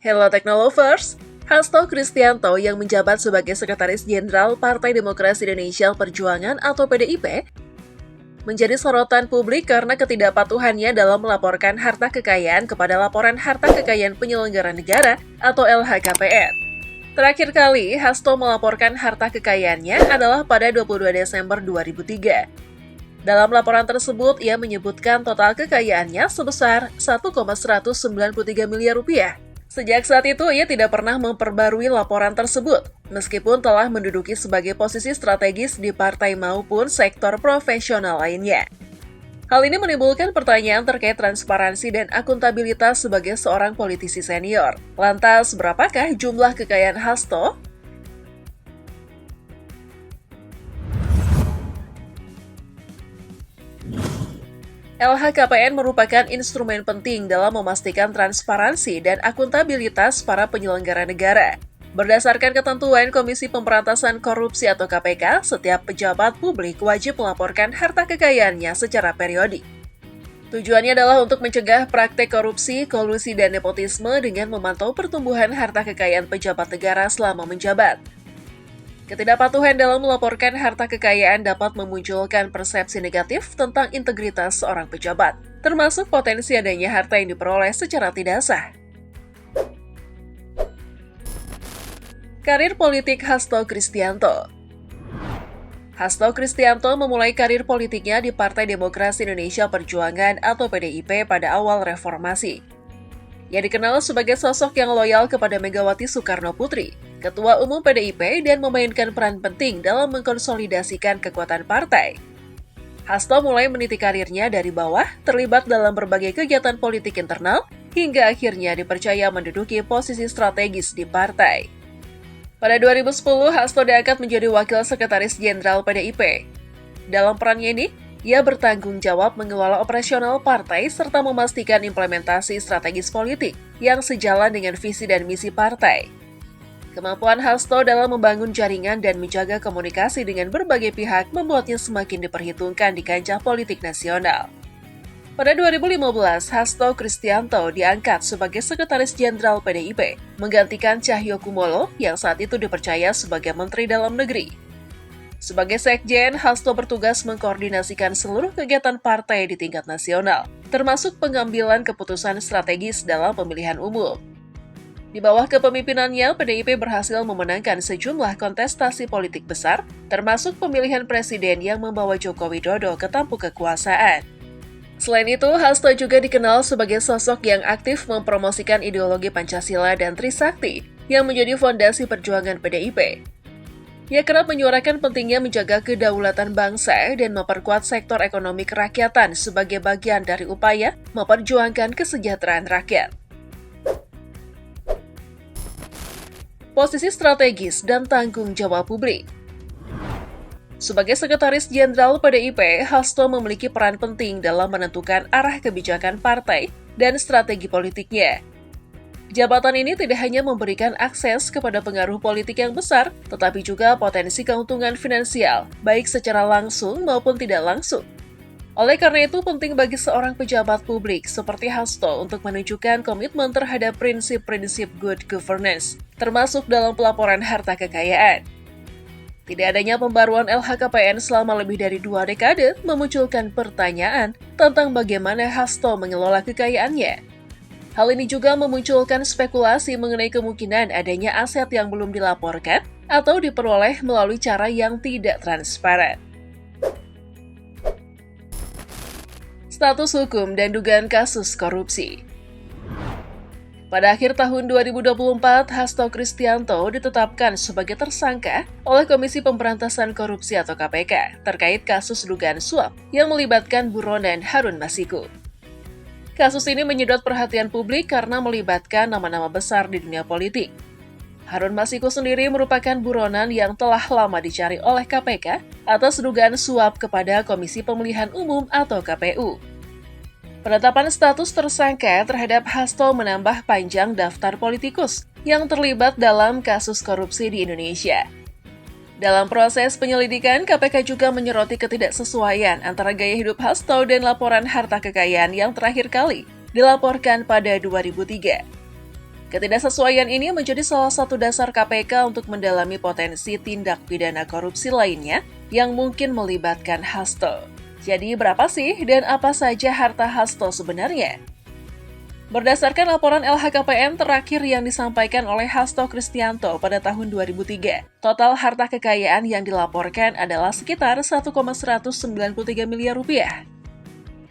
Hello Technolovers, Hasto Kristianto yang menjabat sebagai Sekretaris Jenderal Partai Demokrasi Indonesia Perjuangan atau PDIP menjadi sorotan publik karena ketidakpatuhannya dalam melaporkan harta kekayaan kepada Laporan Harta Kekayaan Penyelenggara Negara atau LHKPN. Terakhir kali Hasto melaporkan harta kekayaannya adalah pada 22 Desember 2003. Dalam laporan tersebut, ia menyebutkan total kekayaannya sebesar 1,193 miliar rupiah. Sejak saat itu, ia tidak pernah memperbarui laporan tersebut, meskipun telah menduduki sebagai posisi strategis di partai maupun sektor profesional lainnya. Hal ini menimbulkan pertanyaan terkait transparansi dan akuntabilitas sebagai seorang politisi senior. Lantas, berapakah jumlah kekayaan Hasto? LHKPN merupakan instrumen penting dalam memastikan transparansi dan akuntabilitas para penyelenggara negara. Berdasarkan ketentuan Komisi Pemberantasan Korupsi atau KPK, setiap pejabat publik wajib melaporkan harta kekayaannya secara periodik. Tujuannya adalah untuk mencegah praktek korupsi, kolusi, dan nepotisme dengan memantau pertumbuhan harta kekayaan pejabat negara selama menjabat. Ketidakpatuhan dalam melaporkan harta kekayaan dapat memunculkan persepsi negatif tentang integritas seorang pejabat, termasuk potensi adanya harta yang diperoleh secara tidak sah. Karir politik Hasto Kristianto. Hasto Kristianto memulai karir politiknya di Partai Demokrasi Indonesia Perjuangan atau PDIP pada awal reformasi. Ia dikenal sebagai sosok yang loyal kepada Megawati Soekarno Putri, Ketua Umum PDIP, dan memainkan peran penting dalam mengkonsolidasikan kekuatan partai. Hasto mulai meniti karirnya dari bawah, terlibat dalam berbagai kegiatan politik internal, hingga akhirnya dipercaya menduduki posisi strategis di partai. Pada 2010, Hasto diangkat menjadi Wakil Sekretaris Jenderal PDIP. Dalam perannya ini, ia bertanggung jawab mengelola operasional partai serta memastikan implementasi strategis politik yang sejalan dengan visi dan misi partai. Kemampuan Hasto dalam membangun jaringan dan menjaga komunikasi dengan berbagai pihak membuatnya semakin diperhitungkan di kancah politik nasional. Pada 2015, Hasto Kristianto diangkat sebagai Sekretaris Jenderal PDIP, menggantikan Cahyokumolo yang saat itu dipercaya sebagai Menteri Dalam Negeri. Sebagai Sekjen, Hasto bertugas mengkoordinasikan seluruh kegiatan partai di tingkat nasional, termasuk pengambilan keputusan strategis dalam pemilihan umum. Di bawah kepemimpinannya, PDIP berhasil memenangkan sejumlah kontestasi politik besar, termasuk pemilihan presiden yang membawa Joko Widodo ke tampuk kekuasaan. Selain itu, Hasto juga dikenal sebagai sosok yang aktif mempromosikan ideologi Pancasila dan Trisakti, yang menjadi fondasi perjuangan PDIP. Ia kerap menyuarakan pentingnya menjaga kedaulatan bangsa dan memperkuat sektor ekonomi kerakyatan sebagai bagian dari upaya memperjuangkan kesejahteraan rakyat. Posisi strategis dan tanggung jawab publik. Sebagai Sekretaris Jenderal PDIP, Hasto memiliki peran penting dalam menentukan arah kebijakan partai dan strategi politiknya. Jabatan ini tidak hanya memberikan akses kepada pengaruh politik yang besar, tetapi juga potensi keuntungan finansial, baik secara langsung maupun tidak langsung. Oleh karena itu, penting bagi seorang pejabat publik seperti Hasto untuk menunjukkan komitmen terhadap prinsip-prinsip good governance, termasuk dalam pelaporan harta kekayaan. Tidak adanya pembaruan LHKPN selama lebih dari 2 dekade memunculkan pertanyaan tentang bagaimana Hasto mengelola kekayaannya. Hal ini juga memunculkan spekulasi mengenai kemungkinan adanya aset yang belum dilaporkan atau diperoleh melalui cara yang tidak transparan. Status hukum dan dugaan kasus korupsi. Pada akhir tahun 2024, Hasto Kristianto ditetapkan sebagai tersangka oleh Komisi Pemberantasan Korupsi atau KPK terkait kasus dugaan suap yang melibatkan buronan Harun Masiku. Kasus ini menyedot perhatian publik karena melibatkan nama-nama besar di dunia politik. Harun Masiku sendiri merupakan buronan yang telah lama dicari oleh KPK atas dugaan suap kepada Komisi Pemilihan Umum atau KPU. Penetapan status tersangka terhadap Hasto menambah panjang daftar politikus yang terlibat dalam kasus korupsi di Indonesia. Dalam proses penyelidikan, KPK juga menyoroti ketidaksesuaian antara gaya hidup Hasto dan laporan harta kekayaan yang terakhir kali dilaporkan pada 2003. Ketidaksesuaian ini menjadi salah satu dasar KPK untuk mendalami potensi tindak pidana korupsi lainnya yang mungkin melibatkan Hasto. Jadi berapa sih dan apa saja harta Hasto sebenarnya? Berdasarkan laporan LHKPN terakhir yang disampaikan oleh Hasto Kristianto pada tahun 2003, total harta kekayaan yang dilaporkan adalah sekitar 1,193 miliar rupiah.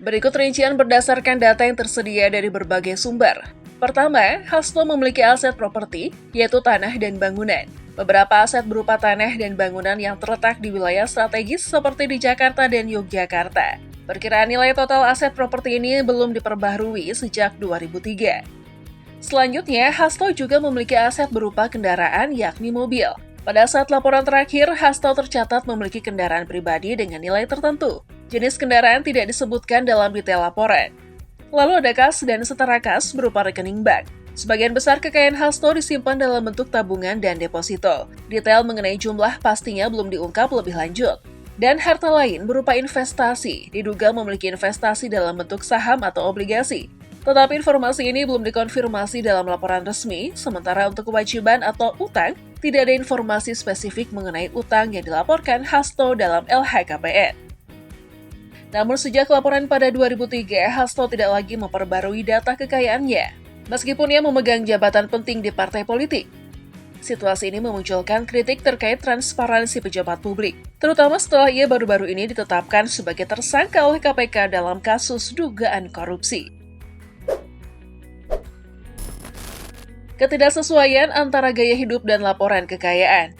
Berikut rincian berdasarkan data yang tersedia dari berbagai sumber. Pertama, Hasto memiliki aset properti, yaitu tanah dan bangunan. Beberapa aset berupa tanah dan bangunan yang terletak di wilayah strategis seperti di Jakarta dan Yogyakarta. Perkiraan nilai total aset properti ini belum diperbaharui sejak 2003. Selanjutnya, Hasto juga memiliki aset berupa kendaraan yakni mobil. Pada saat laporan terakhir, Hasto tercatat memiliki kendaraan pribadi dengan nilai tertentu. Jenis kendaraan tidak disebutkan dalam detail laporan. Lalu ada kas dan setara kas berupa rekening bank. Sebagian besar kekayaan Hasto disimpan dalam bentuk tabungan dan deposito. Detail mengenai jumlah pastinya belum diungkap lebih lanjut. Dan harta lain berupa investasi, diduga memiliki investasi dalam bentuk saham atau obligasi. Tetapi informasi ini belum dikonfirmasi dalam laporan resmi, sementara untuk kewajiban atau utang, tidak ada informasi spesifik mengenai utang yang dilaporkan Hasto dalam LHKPN. Namun sejak laporan pada 2003, Hasto tidak lagi memperbarui data kekayaannya, meskipun ia memegang jabatan penting di partai politik. Situasi ini memunculkan kritik terkait transparansi pejabat publik, terutama setelah ia baru-baru ini ditetapkan sebagai tersangka oleh KPK dalam kasus dugaan korupsi. Ketidaksesuaian antara gaya hidup dan laporan kekayaan.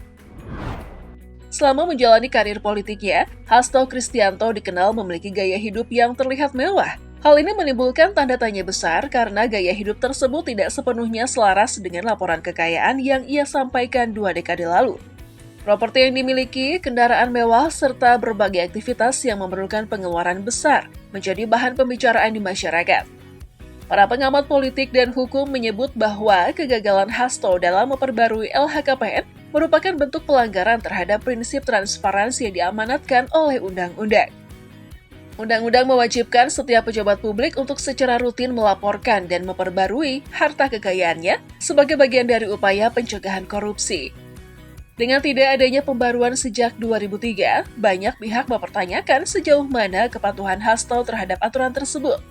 Selama menjalani karir politiknya, Hasto Kristianto dikenal memiliki gaya hidup yang terlihat mewah. Hal ini menimbulkan tanda tanya besar karena gaya hidup tersebut tidak sepenuhnya selaras dengan laporan kekayaan yang ia sampaikan 2 dekade lalu. Properti yang dimiliki, kendaraan mewah, serta berbagai aktivitas yang memerlukan pengeluaran besar menjadi bahan pembicaraan di masyarakat. Para pengamat politik dan hukum menyebut bahwa kegagalan Hasto dalam memperbarui LHKPN merupakan bentuk pelanggaran terhadap prinsip transparansi yang diamanatkan oleh undang-undang. Undang-undang mewajibkan setiap pejabat publik untuk secara rutin melaporkan dan memperbarui harta kekayaannya sebagai bagian dari upaya pencegahan korupsi. Dengan tidak adanya pembaruan sejak 2003, banyak pihak mempertanyakan sejauh mana kepatuhan Hasto terhadap aturan tersebut.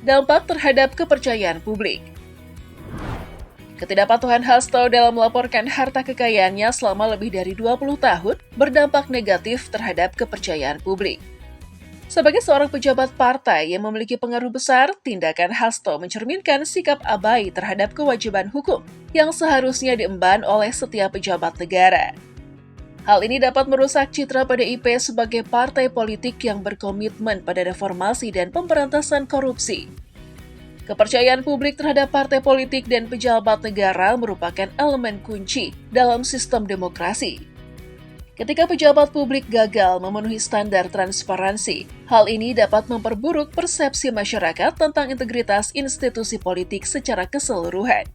Dampak terhadap kepercayaan publik. Ketidakpatuhan Hasto dalam melaporkan harta kekayaannya selama lebih dari 20 tahun berdampak negatif terhadap kepercayaan publik. Sebagai seorang pejabat partai yang memiliki pengaruh besar, tindakan Hasto mencerminkan sikap abai terhadap kewajiban hukum yang seharusnya diemban oleh setiap pejabat negara. Hal ini dapat merusak citra PDIP sebagai partai politik yang berkomitmen pada reformasi dan pemberantasan korupsi. Kepercayaan publik terhadap partai politik dan pejabat negara merupakan elemen kunci dalam sistem demokrasi. Ketika pejabat publik gagal memenuhi standar transparansi, hal ini dapat memperburuk persepsi masyarakat tentang integritas institusi politik secara keseluruhan.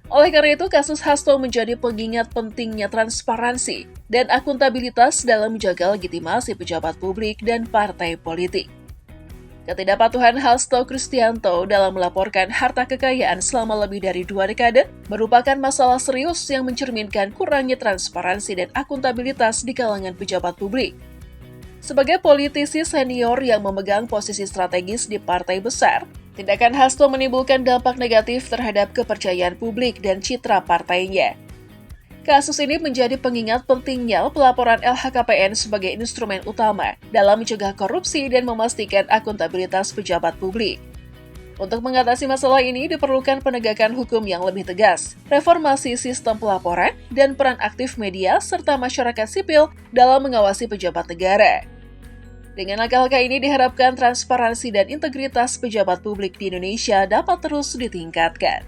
Oleh karena itu, kasus Hasto menjadi pengingat pentingnya transparansi dan akuntabilitas dalam menjaga legitimasi pejabat publik dan partai politik. Ketidakpatuhan Hasto Kristianto dalam melaporkan harta kekayaan selama lebih dari 2 dekade merupakan masalah serius yang mencerminkan kurangnya transparansi dan akuntabilitas di kalangan pejabat publik. Sebagai politisi senior yang memegang posisi strategis di partai besar, tindakan Hasto menimbulkan dampak negatif terhadap kepercayaan publik dan citra partainya. Kasus ini menjadi pengingat pentingnya pelaporan LHKPN sebagai instrumen utama dalam mencegah korupsi dan memastikan akuntabilitas pejabat publik. Untuk mengatasi masalah ini diperlukan penegakan hukum yang lebih tegas, reformasi sistem pelaporan, dan peran aktif media serta masyarakat sipil dalam mengawasi pejabat negara. Dengan langkah-langkah ini diharapkan transparansi dan integritas pejabat publik di Indonesia dapat terus ditingkatkan.